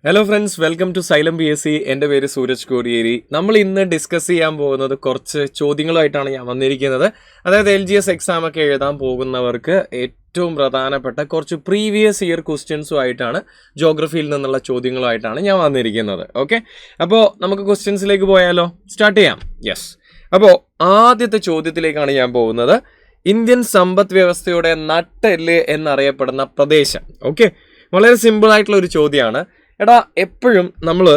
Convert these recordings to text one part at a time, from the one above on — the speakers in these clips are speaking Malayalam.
Hello friends, welcome to Xylem PSC. എൻ്റെ പേര് സൂരജ് കോടിയേരി. നമ്മൾ ഇന്ന് ഡിസ്കസ് ചെയ്യാൻ പോകുന്നത് കുറച്ച് ചോദ്യങ്ങളുമായിട്ടാണ് ഞാൻ വന്നിരിക്കുന്നത്. അതായത് LGS എക്സാം ഒക്കെ എഴുതാൻ പോകുന്നവർക്ക് ഏറ്റവും പ്രധാനപ്പെട്ട കുറച്ച് പ്രീവിയസ് ഇയർ ക്വസ്റ്റ്യൻസുമായിട്ടാണ്, ജോഗ്രഫിയിൽ നിന്നുള്ള ചോദ്യങ്ങളുമായിട്ടാണ് ഞാൻ വന്നിരിക്കുന്നത്. ഓക്കെ, അപ്പോൾ നമുക്ക് ക്വസ്റ്റ്യൻസിലേക്ക് പോയാലോ? സ്റ്റാർട്ട് ചെയ്യാം. യെസ്, അപ്പോൾ ആദ്യത്തെ ചോദ്യത്തിലേക്കാണ് ഞാൻ പോകുന്നത്. ഇന്ത്യൻ സമ്പദ് വ്യവസ്ഥയുടെ നട്ടെല്ല് എന്നറിയപ്പെടുന്ന പ്രദേശം. ഓക്കെ, വളരെ സിമ്പിൾ ആയിട്ടുള്ള ഒരു ചോദ്യമാണ്. എടാ, എപ്പോഴും നമ്മൾ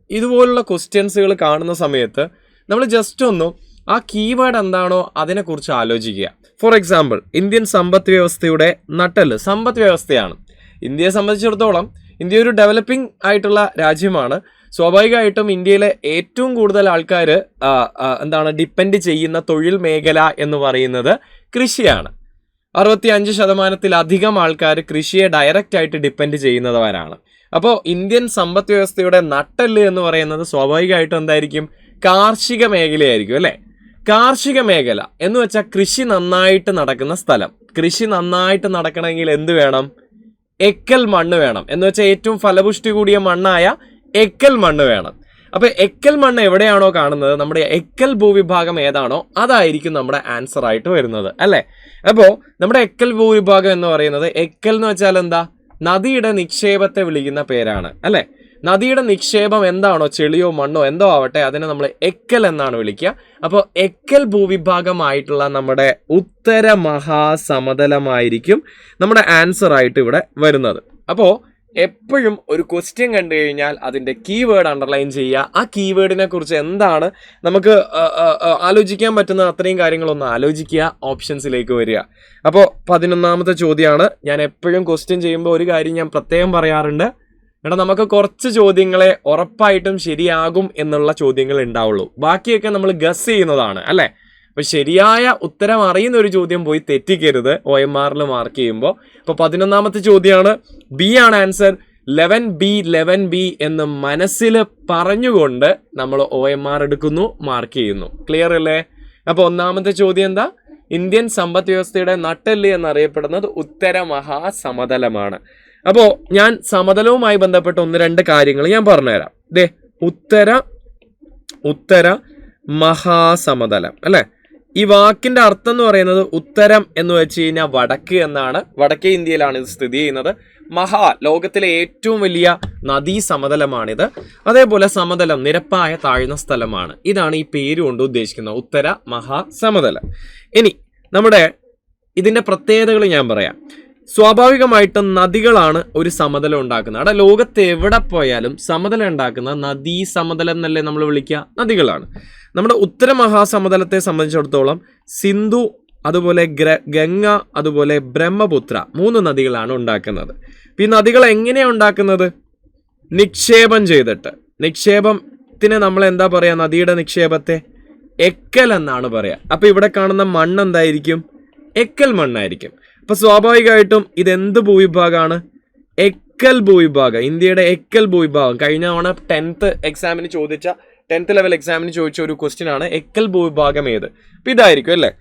ഇതുപോലുള്ള ക്വസ്റ്റ്യൻസുകൾ കാണുന്ന സമയത്ത് നമ്മൾ ജസ്റ്റ് ഒന്ന് ആ കീവേഡ് എന്താണോ അതിനെക്കുറിച്ച് ആലോചിക്കുക. ഫോർ എക്സാമ്പിൾ, ഇന്ത്യൻ സമ്പദ് വ്യവസ്ഥയുടെ നട്ടെല്ല് സമ്പദ് വ്യവസ്ഥയാണ്. ഇന്ത്യയെ സംബന്ധിച്ചിടത്തോളം ഇന്ത്യ ഒരു ഡെവലപ്പിംഗ് ആയിട്ടുള്ള രാജ്യമാണ്. സ്വാഭാവികമായിട്ടും ഇന്ത്യയിലെ ഏറ്റവും കൂടുതൽ ആൾക്കാർ ഡിപ്പെൻഡ് ചെയ്യുന്ന തൊഴിൽ മേഖല എന്ന് പറയുന്നത് കൃഷിയാണ്. 65% ആൾക്കാർ കൃഷിയെ ഡയറക്റ്റ് ആയിട്ട് ഡിപ്പെൻഡ് ചെയ്യുന്നവരാണ്. അപ്പോൾ ഇന്ത്യൻ സമ്പദ് വ്യവസ്ഥയുടെ നട്ടെല്ല് എന്ന് പറയുന്നത് സ്വാഭാവികമായിട്ടും എന്തായിരിക്കും? കാർഷിക മേഖലയായിരിക്കും, അല്ലേ? കാർഷിക മേഖല എന്ന് വെച്ചാൽ കൃഷി നന്നായിട്ട് നടക്കുന്ന സ്ഥലം. കൃഷി നന്നായിട്ട് നടക്കണമെങ്കിൽ എന്ത് വേണം? എക്കൽ മണ്ണ് വേണം. എന്ന് വെച്ചാൽ ഏറ്റവും ഫലപുഷ്ടി കൂടിയ മണ്ണായ എക്കൽ മണ്ണ് വേണം. അപ്പോൾ എക്കൽ മണ്ണ് എവിടെയാണോ കാണുന്നത്, നമ്മുടെ എക്കൽ ഭൂവിഭാഗം ഏതാണോ അതായിരിക്കും നമ്മുടെ ആൻസർ ആയിട്ട് വരുന്നത്, അല്ലേ? അപ്പോൾ നമ്മുടെ എക്കൽ ഭൂവിഭാഗം എന്ന് പറയുന്നത്, എക്കൽ എന്ന് വെച്ചാൽ എന്താ? നദിയുടെ നിക്ഷേപത്തെ വിളിക്കുന്ന പേരാണ്, അല്ലേ? നദിയുടെ നിക്ഷേപം എന്താണോ, ചെളിയോ മണ്ണോ എന്തോ ആവട്ടെ, അതിനെ നമ്മൾ എക്കൽ എന്നാണ് വിളിക്കുക. അപ്പോൾ എക്കൽ ഭൂവിഭാഗമായിട്ടുള്ള നമ്മുടെ ഉത്തര മഹാസമതലമായിരിക്കും നമ്മുടെ ആൻസർ ആയിട്ട് ഇവിടെ വരുന്നത്. അപ്പോൾ എപ്പോഴും ഒരു ക്വസ്റ്റ്യൻ കണ്ടു കഴിഞ്ഞാൽ അതിൻ്റെ കീവേഡ് അണ്ടർലൈൻ ചെയ്യുക. ആ കീവേഡിനെ കുറിച്ച് എന്താണ് നമുക്ക് ആലോചിക്കാൻ പറ്റുന്ന അത്രയും കാര്യങ്ങളൊന്ന് ആലോചിക്കുക, ഓപ്ഷൻസിലേക്ക് വരിക. അപ്പോൾ 11ാമത്തെ ചോദ്യമാണ്. ഞാൻ എപ്പോഴും ക്വസ്റ്റ്യൻ ചെയ്യുമ്പോൾ ഒരു കാര്യം ഞാൻ പ്രത്യേകം പറയാറുണ്ട്. എടാ, നമുക്ക് കുറച്ച് ചോദ്യങ്ങളെ ഉറപ്പായിട്ടും ശരിയാകും എന്നുള്ള ചോദ്യങ്ങൾ ഉണ്ടാവുള്ളൂ. ബാക്കിയൊക്കെ നമ്മൾ ഗസ് ചെയ്യുന്നതാണ്, അല്ലേ? അപ്പോൾ ശരിയായ ഉത്തരം അറിയുന്ന ഒരു ചോദ്യം പോയി തെറ്റിക്കരുത് OMRൽ മാർക്ക് ചെയ്യുമ്പോൾ. ഇപ്പോൾ 11ാമത്തെ ചോദ്യമാണ്. ബി ആണ് ആൻസർ. 11B എന്ന് മനസ്സിൽ പറഞ്ഞുകൊണ്ട് നമ്മൾ OMR എടുക്കുന്നു, മാർക്ക് ചെയ്യുന്നു. ക്ലിയർ അല്ലേ? അപ്പോൾ ഒന്നാമത്തെ ചോദ്യം എന്താ? ഇന്ത്യൻ സമ്പദ് വ്യവസ്ഥയുടെ നട്ടെല്ല് എന്നറിയപ്പെടുന്നത് ഉത്തര മഹാസമതലമാണ്. അപ്പോൾ ഞാൻ സമതലവുമായി ബന്ധപ്പെട്ട 1-2 കാര്യങ്ങൾ ഞാൻ പറഞ്ഞുതരാം. ഉത്തര മഹാസമതലം, അല്ലേ? ഈ വാക്കിന്റെ അർത്ഥം എന്ന് പറയുന്നത് ഉത്തരം എന്ന് വെച്ച് കഴിഞ്ഞാൽ വടക്ക് എന്നാണ്. വടക്കേ ഇന്ത്യയിലാണ് ഇത് സ്ഥിതി ചെയ്യുന്നത്. ലോകത്തിലെ ഏറ്റവും വലിയ നദീ സമതലമാണിത്. അതേപോലെ സമതലം നിരപ്പായ താഴ്ന്ന സ്ഥലമാണ്. ഇതാണ് ഈ പേര് കൊണ്ട് ഉദ്ദേശിക്കുന്നത്, ഉത്തര മഹാസമതലം. ഇനി നമ്മുടെ ഇതിന്റെ പ്രത്യേകതകൾ ഞാൻ പറയാം. സ്വാഭാവികമായിട്ടും നദികളാണ് ഒരു സമതലം ഉണ്ടാക്കുന്നത്. അവിടെ ലോകത്ത് എവിടെ പോയാലും സമതലം ഉണ്ടാക്കുന്ന നദീ സമതലം എന്നല്ലേ നമ്മൾ വിളിക്കുക? നദികളാണ്. നമ്മുടെ ഉത്തര മഹാസമതലത്തെ സംബന്ധിച്ചിടത്തോളം സിന്ധു, അതുപോലെ ഗംഗ, അതുപോലെ ബ്രഹ്മപുത്ര 3 നദികളാണ് ഉണ്ടാക്കുന്നത്. ഈ നദികൾ എങ്ങനെയാണ് ഉണ്ടാക്കുന്നത്? നിക്ഷേപം ചെയ്തിട്ട്. നിക്ഷേപത്തിന് നമ്മൾ എന്താ പറയുക? നദിയുടെ നിക്ഷേപത്തെ എക്കൽ എന്നാണ് പറയുക. അപ്പോൾ ഇവിടെ കാണുന്ന മണ്ണ് എന്തായിരിക്കും? എക്കൽ മണ്ണായിരിക്കും. അപ്പോൾ സ്വാഭാവികമായിട്ടും ഇതെന്ത് ഭൂവിഭാഗമാണ്? എക്കൽ ഭൂവിഭാഗം. ഇന്ത്യയുടെ എക്കൽ ഭൂവിഭാഗം. കഴിഞ്ഞ തവണ 10th ലെവൽ എക്സാമിന് ചോദിച്ച ഒരു ക്വസ്റ്റ്യൻ ആണ്, എക്കൽ ഭൂവിഭാഗം ഏത്? അപ്പം ഇതായിരിക്കും, അല്ലേ?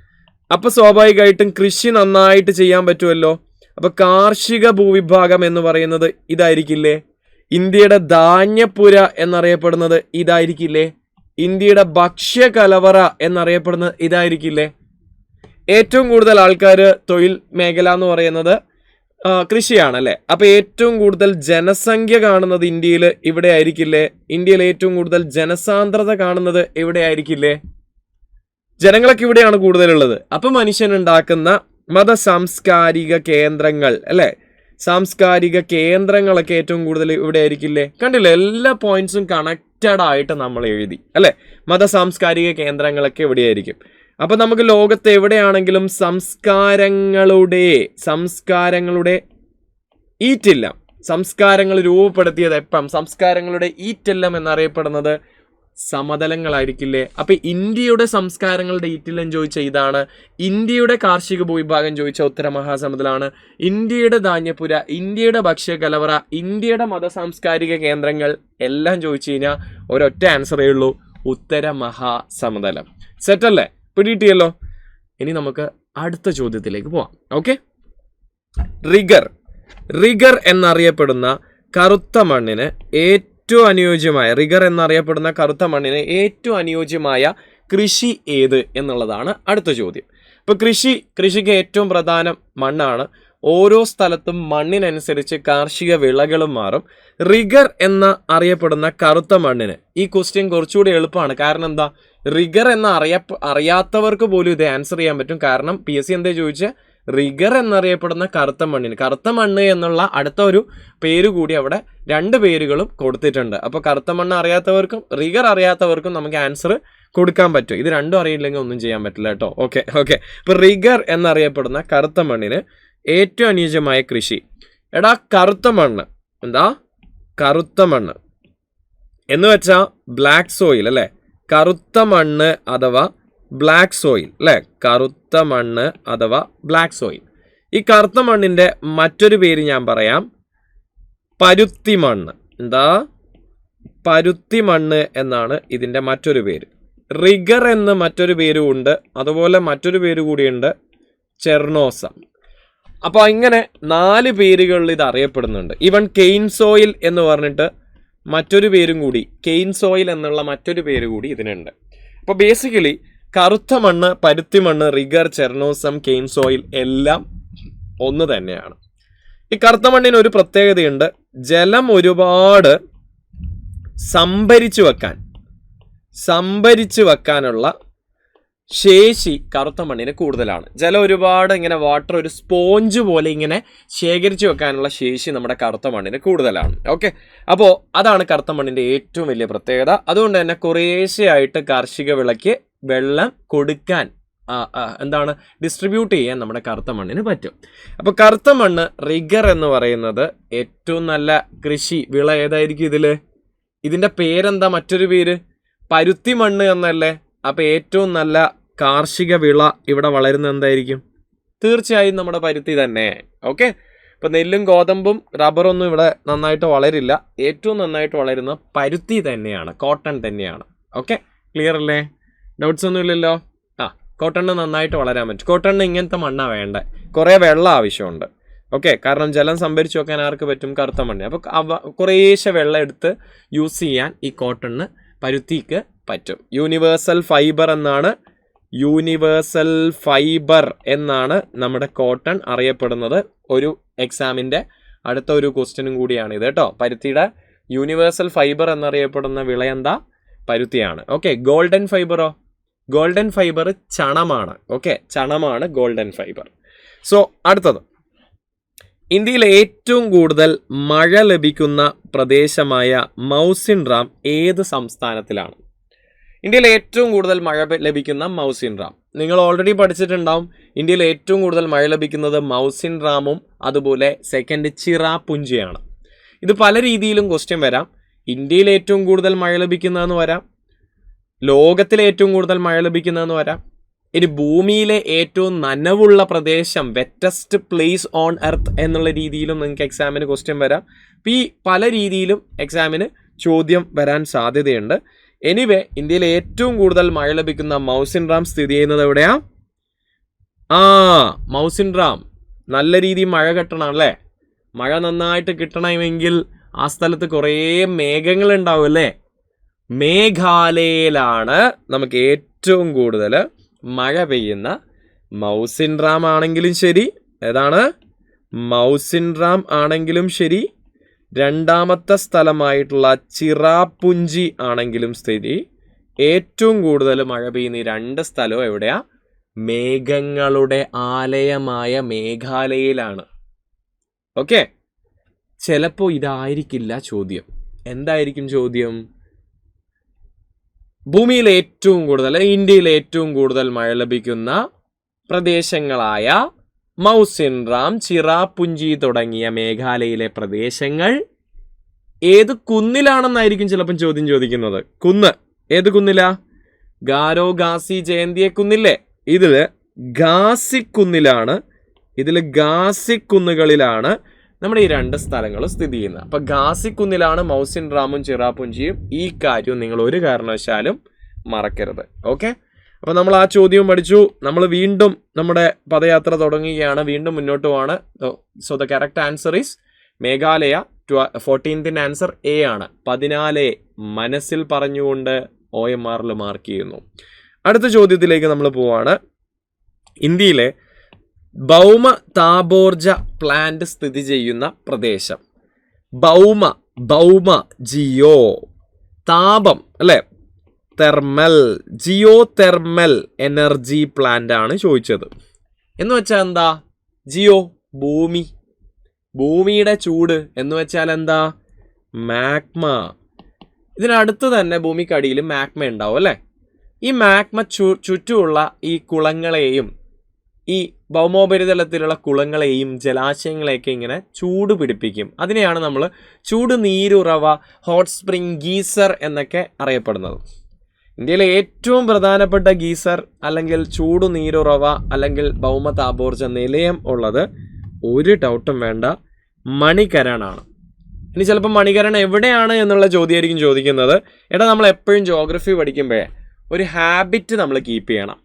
അപ്പോൾ സ്വാഭാവികമായിട്ടും കൃഷി നന്നായിട്ട് ചെയ്യാൻ പറ്റുമല്ലോ. അപ്പോൾ കാർഷിക ഭൂവിഭാഗം എന്ന് പറയുന്നത് ഇതായിരിക്കില്ലേ? ഇന്ത്യയുടെ ധാന്യപ്പുര എന്നറിയപ്പെടുന്നത് ഇതായിരിക്കില്ലേ? ഇന്ത്യയുടെ ഭക്ഷ്യകലവറ എന്നറിയപ്പെടുന്നത് ഇതായിരിക്കില്ലേ? ഏറ്റവും കൂടുതൽ ആൾക്കാർ തൊഴിൽ മേഖല എന്ന് പറയുന്നത് കൃഷിയാണല്ലേ? അപ്പോൾ ഏറ്റവും കൂടുതൽ ജനസംഖ്യ കാണുന്നത് ഇന്ത്യയിൽ ഇവിടെ ആയിരിക്കില്ലേ? ഇന്ത്യയിൽ ഏറ്റവും കൂടുതൽ ജനസാന്ദ്രത കാണുന്നത് എവിടെ ആയിരിക്കില്ലേ? ജനങ്ങളൊക്കെ ഇവിടെയാണ് കൂടുതലുള്ളത്. അപ്പം മനുഷ്യനുണ്ടാക്കുന്ന സാംസ്കാരിക കേന്ദ്രങ്ങൾ, അല്ലേ? സാംസ്കാരിക കേന്ദ്രങ്ങളൊക്കെ ഏറ്റവും കൂടുതൽ ഇവിടെ ആയിരിക്കില്ലേ? കണ്ടില്ലേ, എല്ലാ പോയിന്റ്സും കണക്റ്റഡ് ആയിട്ട് നമ്മൾ എഴുതി, അല്ലേ? സാംസ്കാരിക കേന്ദ്രങ്ങളൊക്കെ എവിടെയായിരിക്കും. അപ്പം നമുക്ക് ലോകത്ത് എവിടെയാണെങ്കിലും സംസ്കാരങ്ങളുടെ ഈറ്റില്ലം, സംസ്കാരങ്ങൾ രൂപപ്പെടുത്തിയത് എപ്പം? സംസ്കാരങ്ങളുടെ ഈറ്റില്ലം എന്നറിയപ്പെടുന്നത് സമതലങ്ങളായിരിക്കില്ലേ? അപ്പം ഇന്ത്യയുടെ സംസ്കാരങ്ങളുടെ ഈറ്റില്ലം ചോദിച്ച ഇതാണ്. ഇന്ത്യയുടെ കാർഷിക ഭൂവിഭാഗം ചോദിച്ച ഉത്തര മഹാസമതലാണ്. ഇന്ത്യയുടെ ധാന്യപ്പുര, ഇന്ത്യയുടെ ഭക്ഷ്യകലവറ, ഇന്ത്യയുടെ സാംസ്കാരിക കേന്ദ്രങ്ങൾ എല്ലാം ചോദിച്ചു കഴിഞ്ഞാൽ ഒരൊറ്റ ആൻസറേ ഉള്ളൂ, ഉത്തര മഹാസമതലം. സെറ്റല്ലേ? പിടിയിട്ടിയല്ലോ. ഇനി നമുക്ക് അടുത്ത ചോദ്യത്തിലേക്ക് പോവാം. ഓക്കെ, റിഗർ എന്നറിയപ്പെടുന്ന കറുത്ത മണ്ണിന് ഏറ്റവും അനുയോജ്യമായ, റിഗർ എന്നറിയപ്പെടുന്ന കറുത്ത മണ്ണിന് ഏറ്റവും അനുയോജ്യമായ കൃഷി ഏത് എന്നുള്ളതാണ് അടുത്ത ചോദ്യം. ഇപ്പോൾ കൃഷിക്ക് ഏറ്റവും പ്രധാന മണ്ണാണ്. ഓരോ സ്ഥലത്തും മണ്ണിനനുസരിച്ച് കാർഷിക വിളകളും മാറും. റിഗർ എന്ന അറിയപ്പെടുന്ന കറുത്ത മണ്ണിന് ഈ ക്വസ്റ്റ്യൻ കുറച്ചുകൂടി എളുപ്പമാണ്. കാരണം എന്താ, റിഗർ എന്ന അറിയാത്തവർക്ക് പോലും ഇത് ആൻസർ ചെയ്യാൻ പറ്റും. കാരണം PSC എന്താ ചോദിച്ചാൽ, റിഗർ എന്നറിയപ്പെടുന്ന കറുത്ത മണ്ണ് എന്നുള്ള അടുത്ത ഒരു പേര് കൂടി അവിടെ 2 പേരുകളും കൊടുത്തിട്ടുണ്ട്. അപ്പോൾ കറുത്ത മണ്ണ് അറിയാത്തവർക്കും റിഗർ അറിയാത്തവർക്കും നമുക്ക് ആൻസർ കൊടുക്കാൻ പറ്റും. ഇത് രണ്ടും അറിയില്ലെങ്കിൽ ഒന്നും ചെയ്യാൻ പറ്റില്ല കേട്ടോ. ഓക്കെ. അപ്പോൾ റിഗർ എന്നറിയപ്പെടുന്ന കറുത്ത മണ്ണിന് ഏറ്റവും അനുയോജ്യമായ കൃഷി. എടാ കറുത്ത മണ്ണ് എന്താ, കറുത്ത മണ്ണ് എന്ന് വെച്ചാൽ ബ്ലാക്ക് സോയിൽ അല്ലേ. കറുത്ത മണ്ണ് അഥവാ ബ്ലാക്ക് സോയിൽ അല്ലേ, കറുത്ത മണ്ണ് അഥവാ ബ്ലാക്ക് സോയിൽ. ഈ കറുത്ത മണ്ണിൻ്റെ മറ്റൊരു പേര് ഞാൻ പറയാം, പരുത്തി മണ്ണ്. എന്താ, പരുത്തി മണ്ണ് എന്നാണ് ഇതിൻ്റെ മറ്റൊരു പേര്. റിഗർ എന്ന് മറ്റൊരു പേരും ഉണ്ട്, അതുപോലെ മറ്റൊരു പേര് കൂടിയുണ്ട്, ചെർണോസ. അപ്പോൾ ഇങ്ങനെ 4 പേരുകളിൽ ഇത് അറിയപ്പെടുന്നുണ്ട്. ഈവൻ കെയിൻ സോയിൽ എന്ന് പറഞ്ഞിട്ട് മറ്റൊരു പേരും കൂടി, കെയിൻ സോയിൽ എന്നുള്ള മറ്റൊരു പേര് കൂടി ഇതിനുണ്ട്. അപ്പോൾ ബേസിക്കലി കറുത്ത മണ്ണ്, പരുത്തി മണ്ണ്, റിഗർ, ചെർണോസം, കെയിൻ സോയിൽ എല്ലാം ഒന്ന് തന്നെയാണ്. ഈ കറുത്ത മണ്ണിന് ഒരു പ്രത്യേകതയുണ്ട്, ജലം ഒരുപാട് സംഭരിച്ചു വെക്കാനുള്ള ശേഷി കറുത്ത മണ്ണിന് കൂടുതലാണ്. ജലം ഒരുപാട് ഇങ്ങനെ വാട്ടർ ഒരു സ്പോഞ്ച് പോലെ ഇങ്ങനെ ശേഖരിച്ചു വെക്കാനുള്ള ശേഷി നമ്മുടെ കറുത്ത മണ്ണിന് കൂടുതലാണ്. ഓക്കെ, അപ്പോൾ അതാണ് കറുത്ത മണ്ണിൻ്റെ ഏറ്റവും വലിയ പ്രത്യേകത. അതുകൊണ്ട് തന്നെ കുറേശ്ശെയായിട്ട് കാർഷിക വിളയ്ക്ക് വെള്ളം കൊടുക്കാൻ ഡിസ്ട്രിബ്യൂട്ട് ചെയ്യാൻ നമ്മുടെ കറുത്ത മണ്ണിന് പറ്റും. അപ്പോൾ കറുത്ത മണ്ണ്, റിഗർ എന്ന് പറയുന്നത് ഏറ്റവും നല്ല കൃഷി വിള ഏതായിരിക്കും ഇതിൻ്റെ പേരെന്താ, മറ്റൊരു പേര് പരുത്തി മണ്ണ് എന്നല്ലേ. അപ്പോൾ ഏറ്റവും നല്ല കാർഷിക വിള ഇവിടെ വളരുന്നത് എന്തായിരിക്കും? തീർച്ചയായും നമ്മുടെ പരുത്തി തന്നെ. ഓക്കെ, ഇപ്പോൾ നെല്ലും ഗോതമ്പും റബ്ബറൊന്നും ഇവിടെ നന്നായിട്ട് വളരില്ല. ഏറ്റവും നന്നായിട്ട് വളരുന്ന പരുത്തി തന്നെയാണ്, കോട്ടൺ തന്നെയാണ്. ഓക്കെ, ക്ലിയർ അല്ലേ? ഡൗട്ട്സ് ഒന്നും ഇല്ലല്ലോ. കോട്ടണ് നന്നായിട്ട് വളരാൻ പറ്റും. കോട്ടണിന് ഇങ്ങനത്തെ മണ്ണാണ് വേണ്ടത്, കുറേ വെള്ളം ആവശ്യമുണ്ട്. ഓക്കെ, കാരണം ജലം സംഭരിച്ചു വെക്കാൻ ആർക്ക് പറ്റും? കറുത്ത മണ്ണ്. അപ്പോൾ കുറേശ്ശെ വെള്ളം എടുത്ത് യൂസ് ചെയ്യാൻ ഈ കോട്ടണിന്, പരുത്തിക്ക് പറ്റും. യൂണിവേഴ്സൽ ഫൈബർ എന്നാണ് നമ്മുടെ കോട്ടൺ അറിയപ്പെടുന്നത്. ഒരു എക്സാമിൻ്റെ അടുത്ത ഒരു ക്വസ്റ്റ്യനും കൂടിയാണ് ഇത് കേട്ടോ. പരുത്തിയുടെ യൂണിവേഴ്സൽ ഫൈബർ എന്നറിയപ്പെടുന്ന വിള എന്താ? പരുത്തിയാണ്. ഓക്കെ, ഗോൾഡൻ ഫൈബറോ? ഗോൾഡൻ ഫൈബർ ചണമാണ്. ഓക്കെ, ചണമാണ് ഗോൾഡൻ ഫൈബർ. സോ അടുത്തത്, ഇന്ത്യയിൽ ഏറ്റവും കൂടുതൽ മഴ ലഭിക്കുന്ന പ്രദേശമായ മൗസിൻ റാം ഏത് സംസ്ഥാനത്തിലാണ്? ഇന്ത്യയിൽ ഏറ്റവും കൂടുതൽ മഴ ലഭിക്കുന്ന മൗസിൻ റാം നിങ്ങൾ ഓൾറെഡി പഠിച്ചിട്ടുണ്ടാവും. ഇന്ത്യയിൽ ഏറ്റവും കൂടുതൽ മഴ ലഭിക്കുന്നത് മൗസിൻ റാമും അതുപോലെ സെക്കൻഡ് ചിറാപുഞ്ചിയാണ്. ഇത് പല രീതിയിലും ക്വസ്റ്റ്യൻ വരാം. ഇന്ത്യയിൽ ഏറ്റവും കൂടുതൽ മഴ ലഭിക്കുന്നതെന്ന് വരാം, ലോകത്തിലെ ഏറ്റവും കൂടുതൽ മഴ ലഭിക്കുന്നതെന്ന് വരാം, ഇനി ഭൂമിയിലെ ഏറ്റവും നനവുള്ള പ്രദേശം, വെറ്റസ്റ്റ് പ്ലേസ് ഓൺ എർത്ത് എന്നുള്ള രീതിയിലും നിങ്ങൾക്ക് എക്സാമിന് ക്വസ്റ്റ്യൻ വരാം. അപ്പോൾ ഈ പല രീതിയിലും എക്സാമിന് ചോദ്യം വരാൻ സാധ്യതയുണ്ട്. എനിവേ, ഇന്ത്യയിൽ ഏറ്റവും കൂടുതൽ മഴ ലഭിക്കുന്ന മൗസിൻ റാം സ്ഥിതി ചെയ്യുന്നത് എവിടെയാ? മൗസിൻ റാം നല്ല രീതിയിൽ മഴ കിട്ടണം അല്ലേ. മഴ നന്നായിട്ട് കിട്ടണമെങ്കിൽ ആ സ്ഥലത്ത് കുറേ മേഘങ്ങൾ ഉണ്ടാവും അല്ലേ. മേഘാലയയിലാണ് നമുക്ക് ഏറ്റവും കൂടുതൽ മഴ പെയ്യുന്ന. മൗസിൻ റാം ആണെങ്കിലും ശരി, ഏതാണ് മൗസിൻ റാം ആണെങ്കിലും ശരി, രണ്ടാമത്തെ സ്ഥലമായിട്ടുള്ള ചിറാപുഞ്ചി ആണെങ്കിലും സ്ഥിതി, ഏറ്റവും കൂടുതൽ മഴ പെയ്യുന്ന ഈ 2 സ്ഥലവും എവിടെയാ? മേഘങ്ങളുടെ ആലയമായ മേഘാലയയിലാണ്. ഓക്കെ, ചിലപ്പോൾ ഇതായിരിക്കില്ല ചോദ്യം. എന്തായിരിക്കും ചോദ്യം? ഭൂമിയിലെ ഏറ്റവും കൂടുതൽ, ഇന്ത്യയിലെ ഏറ്റവും കൂടുതൽ മഴ ലഭിക്കുന്ന പ്രദേശങ്ങളായ മൗസിൻ റാം, ചിറാപുഞ്ചി തുടങ്ങിയ മേഘാലയയിലെ പ്രദേശങ്ങൾ ഏത് കുന്നിലാണെന്നായിരിക്കും ചിലപ്പം ചോദ്യം ചോദിക്കുന്നത്. കുന്ന് ഏത് കുന്നിലാ? ഗാരോ, ഖാസി, ജയന്തിയെ കുന്നില്ലേ? ഇതിൽ ഖാസി കുന്നിലാണ്, ഖാസി കുന്നുകളിലാണ് നമ്മുടെ ഈ 2 സ്ഥലങ്ങളും സ്ഥിതി ചെയ്യുന്നത്. അപ്പം ഖാസി കുന്നിലാണ് മൗസിൻ റാമും ചിറാപുഞ്ചിയും. ഈ കാര്യം നിങ്ങൾ ഒരു കാരണവശാലും മറക്കരുത്. ഓക്കെ, അപ്പോൾ നമ്മൾ ആ ചോദ്യവും പഠിച്ചു. നമ്മൾ വീണ്ടും നമ്മുടെ പദയാത്ര തുടങ്ങുകയാണ്, വീണ്ടും മുന്നോട്ട് പോവാണ്. So the correct answer is Meghalaya 14th answer A ആണ്. 14 മനസ്സിൽ പറഞ്ഞുകൊണ്ട് OMRൽ മാർക്ക് ചെയ്യുന്നു. അടുത്ത ചോദ്യത്തിലേക്ക് നമ്മൾ പോവാണ്. ഇന്ത്യയിലെ ഭൗമ താപോർജ പ്ലാന്റ് സ്ഥിതി ചെയ്യുന്ന പ്രദേശം. ഭൗമ ജിയോ, താപം അല്ലെ, thermal, geothermal energy plant ആണ് ചോദിച്ചത്. എന്ന് വെച്ചാൽ എന്താ? ജിയോ ഭൂമിയുടെ ചൂട് എന്ന് വെച്ചാൽ എന്താ? മാഗ്മ. ഇതിനടുത്ത് തന്നെ ഭൂമിക്കടിയിൽ മാഗ്മ ഉണ്ടാവും അല്ലേ? ഈ മാഗ്മ ചുറ്റുമുള്ള ഈ കുളങ്ങളെയും ഈ ഭൗമോപരിതലത്തിലുള്ള കുളങ്ങളെയും ജലാശയങ്ങളെയൊക്കെ ഇങ്ങനെ ചൂട് പിടിപ്പിക്കും. അതിനെയാണ് നമ്മൾ ചൂട് നീരുറവ, ഹോട്ട് സ്പ്രിംഗ്, ഗീസർ എന്നൊക്കെ അറിയപ്പെടുന്നത്. ഇന്ത്യയിലെ ഏറ്റവും പ്രധാനപ്പെട്ട ഗീസർ അല്ലെങ്കിൽ ചൂട് നീരുറവ അല്ലെങ്കിൽ ഭൗമ താപോർജ നിലയം ഉള്ളത് ഒരു ഡൗട്ടും വേണ്ട, മണികരണാണ്. ഇനി ചിലപ്പോൾ മണികരൺ എവിടെയാണ് എന്നുള്ള ചോദ്യമായിരിക്കും ചോദിക്കുന്നത്. എടാ, നമ്മൾ എപ്പോഴും ജോഗ്രഫി പഠിക്കുമ്പോഴേ ഒരു ഹാബിറ്റ് നമ്മൾ കീപ്പ് ചെയ്യണം.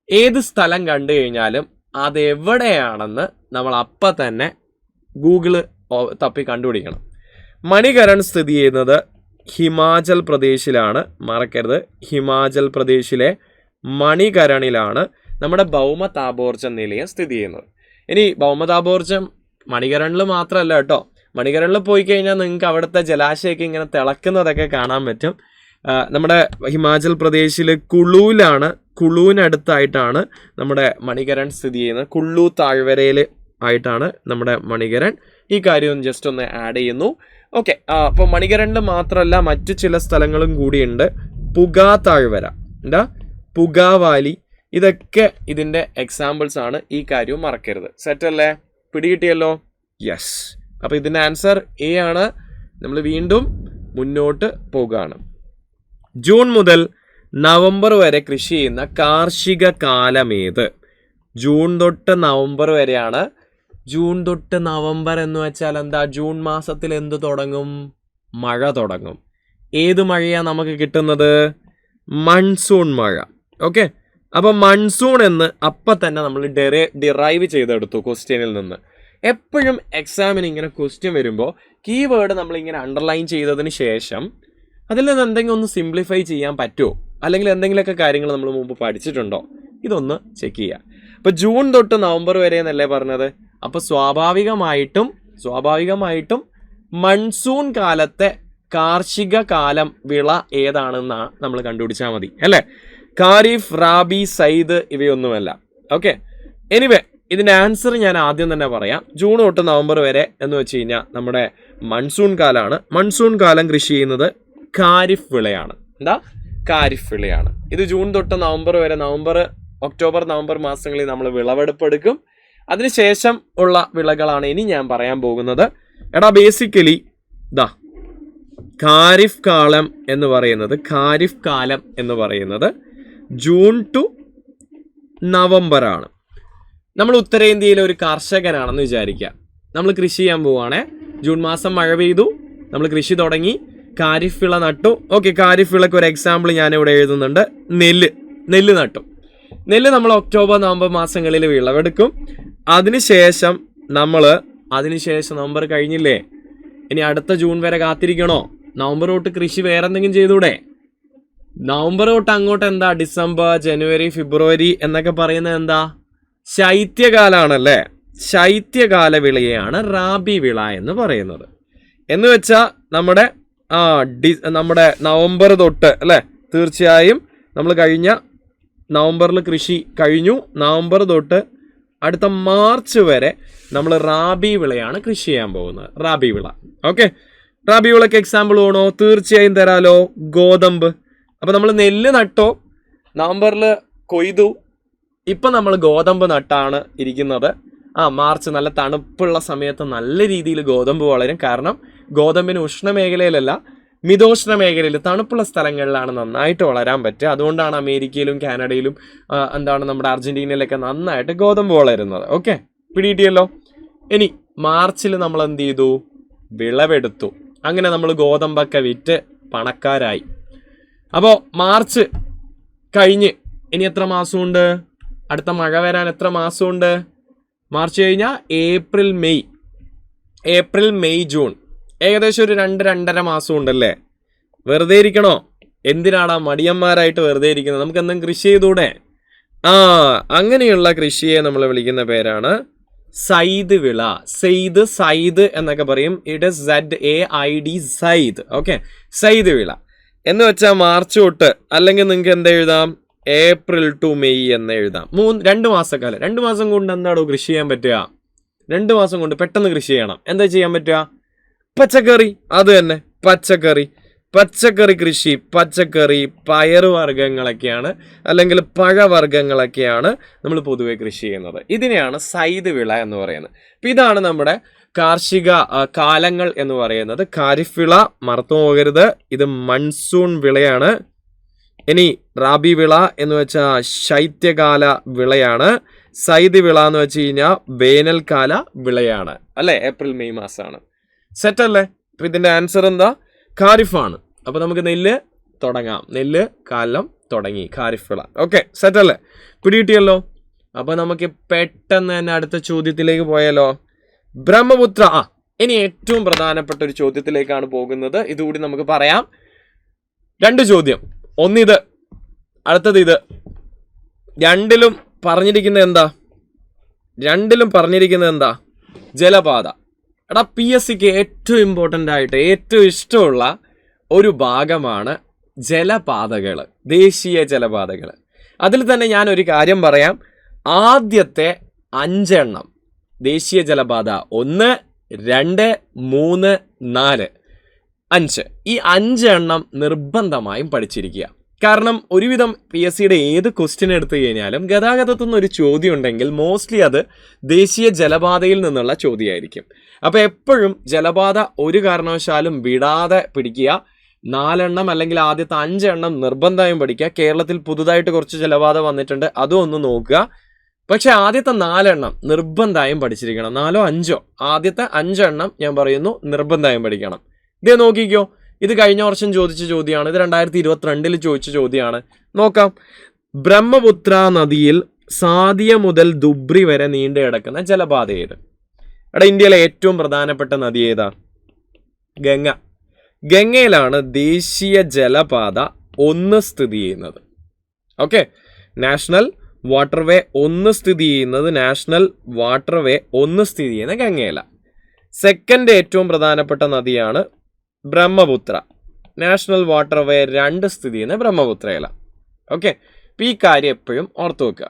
ഏത് സ്ഥലം കണ്ടു കഴിഞ്ഞാലും അതെവിടെയാണെന്ന് നമ്മൾ അപ്പം തന്നെ ഗൂഗിള് തപ്പി കണ്ടുപിടിക്കണം. മണികരൺ സ്ഥിതി ചെയ്യുന്നത് ഹിമാചൽ പ്രദേശിലാണ്. മറക്കരുത്, ഹിമാചൽ പ്രദേശിലെ മണികരണിലാണ് നമ്മുടെ ഭൗമ താപോർജ നിലയം സ്ഥിതി ചെയ്യുന്നത്. ഇനി ഭൗമ താപോർജം മണികരണിൽ മാത്രമല്ല കേട്ടോ. മണികരണിൽ പോയി കഴിഞ്ഞാൽ നിങ്ങൾക്ക് അവിടുത്തെ ജലാശയമൊക്കെ ഇങ്ങനെ തിളക്കുന്നതൊക്കെ കാണാൻ പറ്റും. നമ്മുടെ ഹിമാചൽ പ്രദേശിൽ കുളൂവിനടുത്തായിട്ടാണ് നമ്മുടെ മണികരൺ സ്ഥിതി ചെയ്യുന്നത്. കുള്ളു താഴ്വരയിൽ ആയിട്ടാണ് നമ്മുടെ മണികരൺ. ഈ കാര്യം ജസ്റ്റ് ഒന്ന് ആഡ് ചെയ്യുന്നു. ഓക്കെ, അപ്പോൾ മണികരണിൽ മാത്രമല്ല മറ്റു ചില സ്ഥലങ്ങളും കൂടിയുണ്ട്. പുഗാ താഴ്വര, പുഗാ വാലി, ഇതൊക്കെ ഇതിൻ്റെ എക്സാമ്പിൾസ് ആണ്. ഈ കാര്യവും മറക്കരുത്. സെറ്റല്ലേ? പിടികിട്ടിയല്ലോ? യെസ്. അപ്പോൾ ഇതിൻ്റെ ആൻസർ എ ആണ്. നമ്മൾ വീണ്ടും മുന്നോട്ട് പോകുകയാണ്. ജൂൺ മുതൽ നവംബർ വരെ കൃഷി ചെയ്യുന്ന കാർഷിക കാലമേത്? ജൂൺ തൊട്ട് നവംബർ വരെയാണ്. ജൂൺ തൊട്ട് നവംബർ എന്ന് വെച്ചാൽ എന്താ? ജൂൺ മാസത്തിൽ എന്ത് തുടങ്ങും? മഴ തുടങ്ങും. ഏത് മഴയാണ് നമുക്ക് കിട്ടുന്നത്? മൺസൂൺ മഴ. ഓക്കെ, അപ്പം മൺസൂൺ എന്ന് അപ്പം തന്നെ നമ്മൾ ഡിറൈവ് ചെയ്തെടുത്തു ക്വസ്റ്റ്യനിൽ നിന്ന്. എപ്പോഴും എക്സാമിന് ഇങ്ങനെ ക്വസ്റ്റ്യൻ വരുമ്പോൾ കീവേഡ് നമ്മളിങ്ങനെ അണ്ടർലൈൻ ചെയ്തതിന് ശേഷം അതിൽ നിന്ന് എന്തെങ്കിലും ഒന്ന് സിംപ്ലിഫൈ ചെയ്യാൻ പറ്റുമോ, അല്ലെങ്കിൽ എന്തെങ്കിലുമൊക്കെ കാര്യങ്ങൾ നമ്മൾ മുമ്പ് പഠിച്ചിട്ടുണ്ടോ, ഇതൊന്ന് ചെക്ക് ചെയ്യുക. അപ്പോൾ ജൂൺ തൊട്ട് നവംബർ വരെ എന്നല്ലേ പറഞ്ഞത്? അപ്പോൾ സ്വാഭാവികമായിട്ടും മൺസൂൺ കാലത്തെ കാർഷിക കാലം വിള ഏതാണെന്നാണ് നമ്മൾ കണ്ടുപിടിച്ചാൽ മതി അല്ലേ? ഖാരിഫ്, റാബി, സൈദ് ഇവയൊന്നുമല്ല. ഓക്കെ, എനിവേ ഇതിൻ്റെ ആൻസർ ഞാൻ ആദ്യം തന്നെ പറയാം. ജൂൺ തൊട്ട് നവംബർ വരെ എന്ന് വെച്ച് കഴിഞ്ഞാൽ നമ്മുടെ മൺസൂൺ കാലമാണ്. മൺസൂൺ കാലം കൃഷി ചെയ്യുന്നത് ഖാരിഫ് വിളയാണ്. ഖാരിഫ് വിളയാണ്. ഇത് ജൂൺ തൊട്ട് നവംബർ വരെ, ഒക്ടോബർ നവംബർ മാസങ്ങളിൽ നമ്മൾ വിളവെടുപ്പ് എടുക്കും. അതിനുശേഷം ഉള്ള വിളകളാണ് ഇനി ഞാൻ പറയാൻ പോകുന്നത്. ബേസിക്കലി ഖാരിഫ് കാലം എന്ന് പറയുന്നത് ജൂൺ ടു നവംബർ ആണ്. നമ്മൾ ഉത്തരേന്ത്യയിലെ ഒരു കർഷകനാണെന്ന് വിചാരിക്കുക. നമ്മൾ കൃഷി ചെയ്യാൻ പോവുകയാണെ. ജൂൺ മാസം മഴ പെയ്തു, നമ്മൾ കൃഷി തുടങ്ങി, ഖാരിഫ് വിള നട്ടു. ഓക്കെ, ഖാരിഫ് വിളക്ക് ഒരു എക്സാമ്പിൾ ഞാനിവിടെ എഴുതുന്നുണ്ട്. നെല്ല് നട്ടു. നെല്ല് നമ്മൾ ഒക്ടോബർ നവംബർ മാസങ്ങളിൽ വിളവെടുക്കും. അതിനുശേഷം നവംബർ കഴിഞ്ഞില്ലേ, ഇനി അടുത്ത ജൂൺ വരെ കാത്തിരിക്കണോ? നവംബർ തൊട്ട് കൃഷി വേറെ എന്തെങ്കിലും ചെയ്തൂടെ? നവംബർ തൊട്ട് അങ്ങോട്ട് എന്താ? ഡിസംബർ, ജനുവരി, ഫെബ്രുവരി എന്നൊക്കെ പറയുന്നത് എന്താ? ശൈത്യകാലാണല്ലേ? ശൈത്യകാല വിളയെയാണ് റാബി വിള എന്ന് പറയുന്നത്. എന്ന് വെച്ചാൽ നമ്മുടെ നവംബർ തൊട്ട് അല്ലേ, തീർച്ചയായും നമ്മൾ കഴിഞ്ഞ നവംബറിൽ കൃഷി കഴിഞ്ഞു. നവംബർ തൊട്ട് അടുത്ത മാർച്ച് വരെ നമ്മൾ റാബി വിളയാണ് കൃഷി ചെയ്യാൻ പോകുന്നത്. റാബി വിള. ഓക്കെ, റാബി വിളക്ക് എക്സാമ്പിൾ വേണോ? തീർച്ചയായും തരാലോ. ഗോതമ്പ്. അപ്പം നമ്മൾ നെല്ല് നട്ടോ, നവംബറിൽ കൊയ്തു, ഇപ്പം നമ്മൾ ഗോതമ്പ് നട്ടാണ് ഇരിക്കുന്നത്. മാർച്ച് നല്ല തണുപ്പുള്ള സമയത്ത് നല്ല രീതിയിൽ ഗോതമ്പ് വളരും. കാരണം ഗോതമ്പിന് ഉഷ്ണമേഖലയിലല്ല, മിതോഷ്ണ മേഖലയിൽ തണുപ്പുള്ള സ്ഥലങ്ങളിലാണ് നന്നായിട്ട് വളരാൻ പറ്റുക. അതുകൊണ്ടാണ് അമേരിക്കയിലും കാനഡയിലും നമ്മുടെ അർജന്റീനയിലൊക്കെ നന്നായിട്ട് ഗോതമ്പ് വളരുന്നത്. ഓക്കെ, പിടികിട്ടിയല്ലോ. ഇനി മാർച്ചിൽ നമ്മൾ എന്ത് ചെയ്തു? വിളവെടുത്തു. അങ്ങനെ നമ്മൾ ഗോതമ്പൊക്കെ വിറ്റ് പണക്കാരായി. അപ്പോൾ മാർച്ച് കഴിഞ്ഞ് ഇനി എത്ര മാസമുണ്ട്? അടുത്ത മഴ വരാൻ എത്ര മാസമുണ്ട്? മാർച്ച് കഴിഞ്ഞാൽ ഏപ്രിൽ, മെയ്, ജൂൺ. ഏകദേശം ഒരു 2-2.5 മാസം ഉണ്ടല്ലേ. വെറുതെ ഇരിക്കണോ? എന്തിനാടാ മടിയന്മാരായിട്ട് വെറുതെ ഇരിക്കുന്നത്? നമുക്ക് എന്തെങ്കിലും കൃഷി ചെയ്തൂടെ? അങ്ങനെയുള്ള കൃഷിയെ നമ്മൾ വിളിക്കുന്ന പേരാണ് സൈദ് വിള. സൈദ് എന്നൊക്കെ പറയും. It is ZAID zaid. Okay, zaid വിള എന്ന് വെച്ചാൽ മാർച്ച് തൊട്ട്, അല്ലെങ്കിൽ നിങ്ങൾക്ക് എന്താ എഴുതാം, ഏപ്രിൽ ടു മെയ് എന്ന് എഴുതാം. 2 മാസക്കാലം. 2 മാസം കൊണ്ട് എന്താണോ കൃഷി ചെയ്യാൻ പറ്റുക? 2 മാസം കൊണ്ട് പെട്ടെന്ന് കൃഷി ചെയ്യണം. എന്താ ചെയ്യാൻ പറ്റുക? പച്ചക്കറി. അത് തന്നെ, പച്ചക്കറി കൃഷി. പച്ചക്കറി, പയറുവർഗ്ഗങ്ങളൊക്കെയാണ്, അല്ലെങ്കിൽ പഴവർഗ്ഗങ്ങളൊക്കെയാണ് നമ്മൾ പൊതുവെ കൃഷി ചെയ്യുന്നത്. ഇതിനെയാണ് സൈദ് വിള എന്ന് പറയുന്നത്. അപ്പം ഇതാണ് നമ്മുടെ കാർഷിക കാലങ്ങൾ എന്ന് പറയുന്നത്. ഖാരിഫ് വിള മറന്നു പോകരുത്, ഇത് മൺസൂൺ വിളയാണ്. ഇനി റാബി വിള എന്ന് വെച്ചാൽ ശൈത്യകാല വിളയാണ്. സൈദ് വിള എന്ന് വെച്ച് കഴിഞ്ഞാൽ വേനൽക്കാല വിളയാണ്, അല്ലെ? ഏപ്രിൽ മെയ് മാസമാണ്. സെറ്റ് അല്ലേ? അപ്പൊ ഇതിന്റെ ആൻസർ എന്താ? ഖാരിഫാണ്. അപ്പൊ നമുക്ക് നെല്ല് തുടങ്ങാം. നെല്ല് കാലം തുടങ്ങി, ഖാരിഫ് വിള. ഓക്കെ, സെറ്റ് അല്ലേ? പിടികിട്ടിയല്ലോ. അപ്പൊ നമുക്ക് പെട്ടെന്ന് തന്നെ അടുത്ത ചോദ്യത്തിലേക്ക് പോയാലോ? ബ്രഹ്മപുത്ര. ഇനി ഏറ്റവും പ്രധാനപ്പെട്ട ഒരു ചോദ്യത്തിലേക്കാണ് പോകുന്നത്. ഇതുകൂടി നമുക്ക് പറയാം. 2 ചോദ്യം. ഒന്നിത്, അടുത്തത് ഇത്. രണ്ടിലും പറഞ്ഞിരിക്കുന്നത് എന്താ? ജലപാത. എടാ, PSCക്ക് ഏറ്റവും ഇമ്പോർട്ടൻ്റ് ആയിട്ട് ഏറ്റവും ഇഷ്ടമുള്ള ഒരു ഭാഗമാണ് ജലപാതകൾ, ദേശീയ ജലപാതകൾ. അതിൽ തന്നെ ഞാൻ ഒരു കാര്യം പറയാം. ആദ്യത്തെ 5 എണ്ണം ദേശീയ ജലപാത 1, 2, 3, 4, 5 ഈ 5 എണ്ണം നിർബന്ധമായും പഠിച്ചിരിക്കുക. കാരണം ഒരുവിധം PSCയുടെ ഏത് ക്വസ്റ്റ്യൻ എടുത്തു കഴിഞ്ഞാലും ഗതാഗതത്തിൽ നിന്ന് ഒരു ചോദ്യം ഉണ്ടെങ്കിൽ മോസ്റ്റ്ലി അത് ദേശീയ ജലപാതയിൽ നിന്നുള്ള ചോദ്യമായിരിക്കും. അപ്പോൾ എപ്പോഴും ജലപാത ഒരു കാരണവശാലും വിടാതെ പിടിക്കുക. 4 എണ്ണം അല്ലെങ്കിൽ ആദ്യത്തെ 5 എണ്ണം നിർബന്ധമായും പഠിക്കുക. കേരളത്തിൽ പുതുതായിട്ട് കുറച്ച് ജലപാത വന്നിട്ടുണ്ട്, അതും ഒന്ന് നോക്കുക. പക്ഷെ ആദ്യത്തെ 4 എണ്ണം നിർബന്ധമായും പഠിച്ചിരിക്കണം. 4ഓ 5ഓ ആദ്യത്തെ 5 എണ്ണം ഞാൻ പറയുന്നു നിർബന്ധമായും പഠിക്കണം. ഇതേ നോക്കിക്കോ, ഇത് കഴിഞ്ഞ വർഷം ചോദിച്ച ചോദ്യമാണ്. ഇത് 2022 ചോദിച്ച ചോദ്യമാണ്. നോക്കാം. ബ്രഹ്മപുത്ര നദിയിൽ സാദിയ മുതൽ ദുബ്രി വരെ നീണ്ടു കിടക്കുന്ന ജലപാത ഏത്? ഇന്ത്യയിലെ ഏറ്റവും പ്രധാനപ്പെട്ട നദി ഏതാ? ഗംഗ. ഗംഗയിലാണ് ദേശീയ ജലപാത 1 സ്ഥിതി ചെയ്യുന്നത്. ഓക്കെ, നാഷണൽ വാട്ടർവേ 1 സ്ഥിതി ചെയ്യുന്ന ഗംഗയില. സെക്കൻഡ് ഏറ്റവും പ്രധാനപ്പെട്ട നദിയാണ് ബ്രഹ്മപുത്ര. നാഷണൽ വാട്ടർവേ 2 സ്ഥിതി ചെയ്യുന്ന ബ്രഹ്മപുത്രയില. ഓക്കെ, അപ്പം ഈ കാര്യം എപ്പോഴും ഓർത്തു വെക്കുക.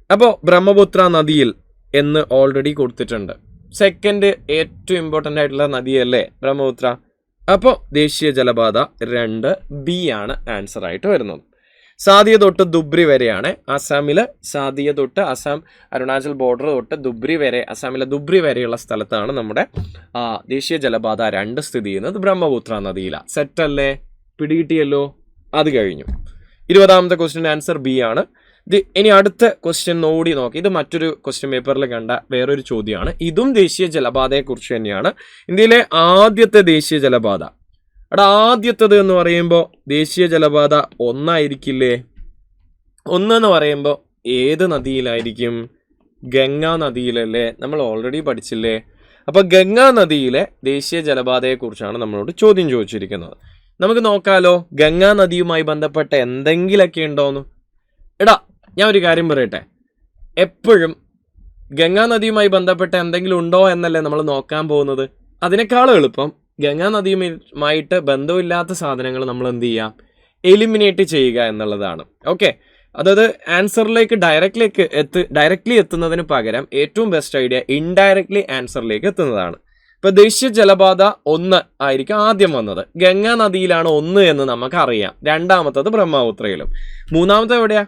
അപ്പോൾ ബ്രഹ്മപുത്ര നദിയിൽ എന്ന് ഓൾറെഡി കൊടുത്തിട്ടുണ്ട്. സെക്കൻഡ് ഏറ്റവും ഇമ്പോർട്ടൻ്റ് ആയിട്ടുള്ള നദിയല്ലേ ബ്രഹ്മപുത്ര? അപ്പോൾ ദേശീയ ജലപാത 2B ആണ് ആൻസർ ആയിട്ട് വരുന്നത്. സാദിയ തൊട്ട് ദുബ്രി വരെയാണ് ആസാമിൽ. സാദിയ തൊട്ട് ആസാം അരുണാചൽ ബോർഡർ തൊട്ട് ദുബ്രി വരെ, ആസാമിലെ ദുബ്രി വരെയുള്ള സ്ഥലത്താണ് നമ്മുടെ ദേശീയ ജലപാത 2 സ്ഥിതി ചെയ്യുന്നത്. ബ്രഹ്മപുത്ര നദിയിലാണ്. സെറ്റല്ലേ? പിടികിട്ടിയല്ലോ. അത് കഴിഞ്ഞു. 20ാമത്തെ ക്വസ്റ്റ്യൻ ആൻസർ B ആണ്. ഇനി അടുത്ത ക്വസ്റ്റ്യൻ ഓടി നോക്കി. ഇത് മറ്റൊരു ക്വസ്റ്റ്യൻ പേപ്പറിൽ കണ്ട വേറൊരു ചോദ്യമാണ്. ഇതും ദേശീയ ജലപാതയെക്കുറിച്ച് തന്നെയാണ്. ഇന്ത്യയിലെ ആദ്യത്തെ ദേശീയ ജലപാത. ആദ്യത്തത് എന്ന് പറയുമ്പോൾ ദേശീയ ജലപാത 1 ആയിരിക്കില്ലേ? 1 എന്ന് പറയുമ്പോൾ ഏത് നദിയിലായിരിക്കും? ഗംഗാ നദിയിലല്ലേ? നമ്മൾ ഓൾറെഡി പഠിച്ചില്ലേ? അപ്പോൾ ഗംഗാ നദിയിലെ ദേശീയ ജലപാതയെക്കുറിച്ചാണ് നമ്മളോട് ചോദ്യം ചോദിച്ചിരിക്കുന്നത്. നമുക്ക് നോക്കാലോ, ഗംഗാ നദിയുമായി ബന്ധപ്പെട്ട എന്തെങ്കിലുമൊക്കെ ഉണ്ടോയെന്ന്. ഞാൻ ഒരു കാര്യം പറയട്ടെ. എപ്പോഴും ഗംഗാ നദിയുമായി ബന്ധപ്പെട്ട എന്തെങ്കിലും ഉണ്ടോ എന്നല്ലേ നമ്മൾ നോക്കാൻ പോകുന്നത്. അതിനേക്കാളും എളുപ്പം ഗംഗാ നദിയുമായിട്ട് ബന്ധമില്ലാത്ത സാധനങ്ങൾ നമ്മൾ എന്ത് ചെയ്യാം? എലിമിനേറ്റ് ചെയ്യുക എന്നുള്ളതാണ്. ഓക്കെ, അതായത് ആൻസറിലേക്ക് ഡയറക്റ്റ്ലി എത്തുന്നതിന് പകരം ഏറ്റവും ബെസ്റ്റ് ഐഡിയ ഇൻഡയറക്ട്ലി ആൻസറിലേക്ക് എത്തുന്നതാണ്. ഇപ്പൊ ദേശീയ ജലപാത 1 ആയിരിക്കും ആദ്യം വന്നത്. ഗംഗാ നദിയിലാണ് 1 എന്ന് നമുക്കറിയാം. 2ാമത്തത് ബ്രഹ്മപുത്രയിലും. 3ാമത്തെ എവിടെയാ?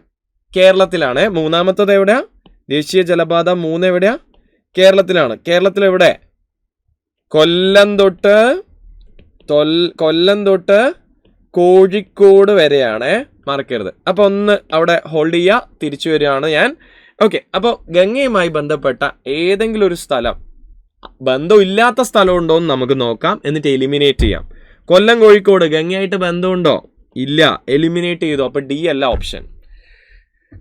കേരളത്തിലാണ്. 3ാമത്തത് എവിടെയാ? ദേശീയ ജലപാത 3 എവിടെയാ? കേരളത്തിലാണ്. കേരളത്തിൽ എവിടെ? കൊല്ലം തൊട്ട് കോഴിക്കോട് വരെയാണ്. മറക്കരുത്. അപ്പോൾ 1 അവിടെ ഹോൾഡ് ചെയ്യുക. തിരിച്ചു വരികയാണ് ഞാൻ. ഓക്കെ, അപ്പോൾ ഗംഗയുമായി ബന്ധപ്പെട്ട ഏതെങ്കിലും ഒരു സ്ഥലം, ബന്ധമില്ലാത്ത സ്ഥലം ഉണ്ടോ എന്ന് നമുക്ക് നോക്കാം. എന്നിട്ട് എലിമിനേറ്റ് ചെയ്യാം. കൊല്ലം കോഴിക്കോട് ഗംഗയായിട്ട് ബന്ധമുണ്ടോ? ഇല്ല, എലിമിനേറ്റ് ചെയ്തു. അപ്പോൾ D അല്ല ഓപ്ഷൻ.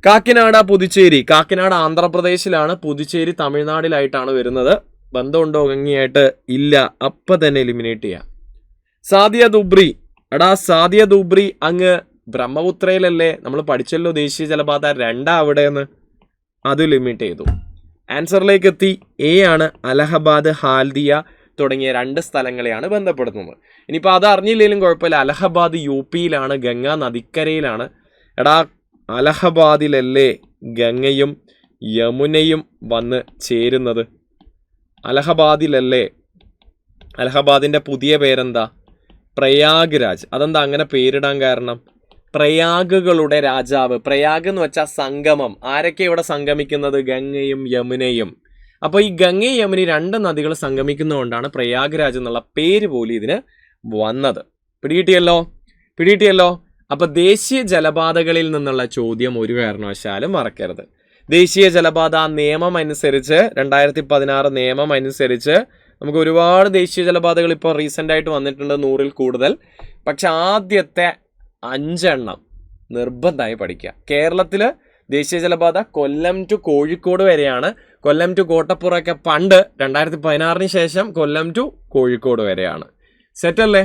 കാക്കിനാട പുതുച്ചേരി. കാക്കിനാട് ആന്ധ്രാപ്രദേശിലാണ്, പുതുച്ചേരി തമിഴ്നാടിലായിട്ടാണ് വരുന്നത്. ബന്ധമുണ്ടോ ഗംഗയായിട്ട്? ഇല്ല. അപ്പം തന്നെ എലിമിനേറ്റ് ചെയ്യാം. സാദിയ ദുബ്രി, എടാ സാദിയ ദുബ്രി അങ്ങ് ബ്രഹ്മപുത്രയിലല്ലേ? നമ്മൾ പഠിച്ചല്ലോ ദേശീയ ജലപാത 2 അവിടെയെന്ന്. അത് ലിമിറ്റ് ചെയ്തു. ആൻസറിലേക്ക് എത്തി. എ ആണ്. അലഹബാദ്, ഹാൽദിയ തുടങ്ങിയ 2 സ്ഥലങ്ങളെയാണ് ബന്ധപ്പെടുത്തുന്നത്. ഇനിയിപ്പോൾ അത് അറിഞ്ഞില്ലെങ്കിലും കുഴപ്പമില്ല. അലഹബാദ് UP-യിലാണ്, ഗംഗാ നദിക്കരയിലാണ്. എടാ അലഹബാദിലല്ലേ ഗംഗയും യമുനയും വന്ന് ചേരുന്നത്? അലഹബാദിലല്ലേ? അലഹബാദിൻ്റെ പുതിയ പേരെന്താ? പ്രയാഗ് രാജ്. അതെന്താ അങ്ങനെ പേരിടാൻ കാരണം? പ്രയാഗുകളുടെ രാജാവ്. പ്രയാഗ് എന്ന് വെച്ചാൽ സംഗമം. ആരൊക്കെ ഇവിടെ സംഗമിക്കുന്നത്? ഗംഗയും യമുനയും. അപ്പോൾ ഈ ഗംഗയും യമുന 2 നദികൾ സംഗമിക്കുന്നതുകൊണ്ടാണ് പ്രയാഗ് രാജ് എന്നുള്ള പേര് പോലും ഇതിന് വന്നത്. പിടികിട്ടിയല്ലോ. അപ്പോൾ ദേശീയ ജലപാതകളിൽ നിന്നുള്ള ചോദ്യം ഒരു കാരണവശാലും മറക്കരുത്. ദേശീയ ജലപാത നിയമം അനുസരിച്ച് 2016 നിയമം അനുസരിച്ച് നമുക്ക് ഒരുപാട് ദേശീയ ജലപാതകൾ ഇപ്പോൾ റീസെൻ്റ് ആയിട്ട് വന്നിട്ടുണ്ട്, 100-ൽ കൂടുതൽ. പക്ഷെ ആദ്യത്തെ 5 എണ്ണം നിർബന്ധമായി പഠിക്കുക. കേരളത്തിൽ ദേശീയ ജലപാത കൊല്ലം ടു കോഴിക്കോട് വരെയാണ്. കൊല്ലം ടു കോട്ടപ്പുറമൊക്കെ പണ്ട് 2016 ശേഷം കൊല്ലം ടു കോഴിക്കോട് വരെയാണ്. സെറ്റല്ലേ?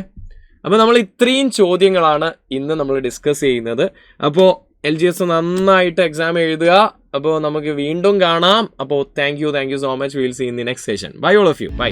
അപ്പോൾ നമ്മൾ ഇത്രയും ചോദ്യങ്ങളാണ് ഇന്ന് നമ്മൾ ഡിസ്കസ് ചെയ്യുന്നത്. അപ്പോൾ LGS നന്നായിട്ട് എക്സാം എഴുതുക. അപ്പോൾ നമുക്ക് വീണ്ടും കാണാം. അപ്പോൾ thank you so much. Will see in the next session. Bye all of you. By.